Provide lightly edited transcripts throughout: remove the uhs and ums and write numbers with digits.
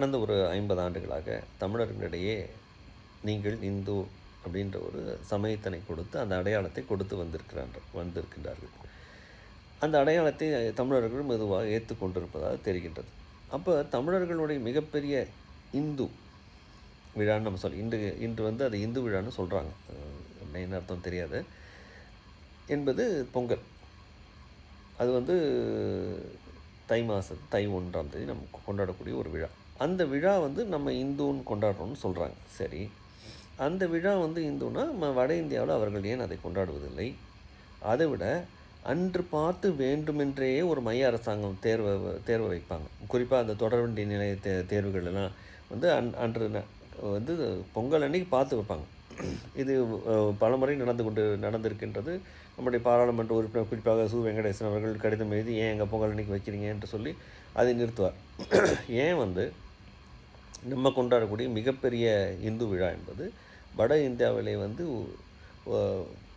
கடந்த ஒரு 50 ஆண்டுகளாக தமிழர்களிடையே நீங்கள் இந்து அப்படின்ற ஒரு சமயத்தினை கொடுத்து அந்த அடையாளத்தை கொடுத்து வந்திருக்கின்றார்கள். அந்த அடையாளத்தை தமிழர்கள் மெதுவாக ஏற்றுக்கொண்டிருப்பதாக தெரிகின்றது. அப்போ தமிழர்களுடைய மிகப்பெரிய இந்து விழான்னு நம்ம இன்று வந்து அது இந்து விழான்னு சொல்கிறாங்க. என்ன அர்த்தம் தெரியாது. என்பது பொங்கல். அது வந்து தை 1ஆம் தேதி நம்ம கொண்டாடக்கூடிய ஒரு விழா. அந்த விழா வந்து நம்ம இந்துன்னு கொண்டாடுறோம்னு சொல்கிறாங்க. சரி, அந்த விழா வந்து இந்துன்னா வட இந்தியாவில் அவர்கள் ஏன் அதை கொண்டாடுவதில்லை? அதை விட அன்று பார்த்து வேண்டுமென்றே ஒரு மைய அரசாங்கம் தேர்வை வைப்பாங்க. குறிப்பாக அந்த தொடர்வண்டி நிலைய தேர்வுகள் எல்லாம் வந்து அன்று வந்து பொங்கல் அன்னைக்கு பார்த்து வைப்பாங்க. இது பலமுறை நடந்திருக்கின்றது. நம்முடைய பாராளுமன்ற உறுப்பினர் குறிப்பாக சு. வெங்கடேசன் அவர்கள் கடிதம் எழுதி ஏன் எங்கள் பொங்கல் அன்னைக்கு வைக்கிறீங்க என்று சொல்லி அதை நிறுத்துவார். ஏன் வந்து நம்ம கொண்டாடக்கூடிய மிகப்பெரிய இந்து விழா என்பது வட இந்தியாவிலே வந்து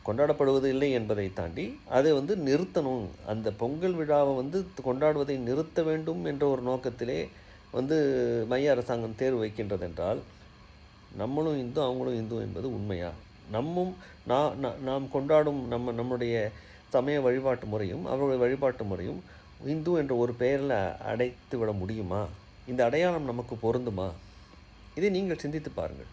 கொண்டாடப்படுவது இல்லை என்பதை தாண்டி அதை வந்து நிறுத்தணும், அந்த பொங்கல் விழாவை வந்து கொண்டாடுவதை நிறுத்த வேண்டும் என்ற ஒரு நோக்கத்திலே வந்து மைய அரசாங்கம் தேர்வு வைக்கின்றது என்றால் நம்மளும் இந்து அவங்களும் இந்து என்பது உண்மையா? நாம் கொண்டாடும் நம்முடைய சமய வழிபாட்டு முறையும் அவர்களுடைய வழிபாட்டு முறையும் இந்து என்ற ஒரு பெயரில் அடைத்து விட முடியுமா? இந்த அடையாளம் நமக்கு பொருந்துமா? இதை நீங்கள் சிந்தித்து பாருங்கள்.